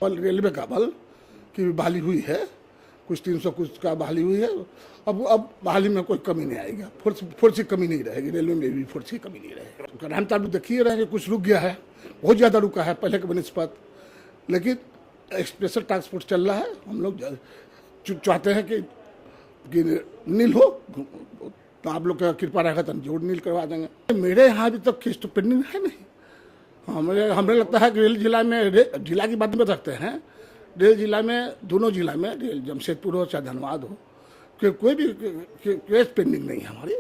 बल रेलवे का बल की बहाली हुई है, कुछ 300 कुछ का बहाली हुई है। अब बहाली में कोई कमी नहीं आएगी, फोर्स की कमी नहीं रहेगी, रेलवे में भी फोर्स की कमी नहीं रहेगी। रहन ताल देखिए रहे कि कुछ रुक गया है, बहुत ज़्यादा रुका है पहले के बनिस्पत, लेकिन स्पेशल टास्क फोर्स चल रहा है। हम लोग चाहते हैं कि नील हो, तो आप लोग का कृपा रहेगा तो जोड़ नील करवा देंगे। मेरे यहाँ अभी तक केस तो पेंडिंग है नहीं। हमें लगता है कि रेल जिला में, जिला की बात में रखते हैं, रेल जिला में, दोनों जिला में, रेल जमशेदपुर हो चाहे धनबाद हो, कोई भी केस पेंडिंग नहीं है हमारी।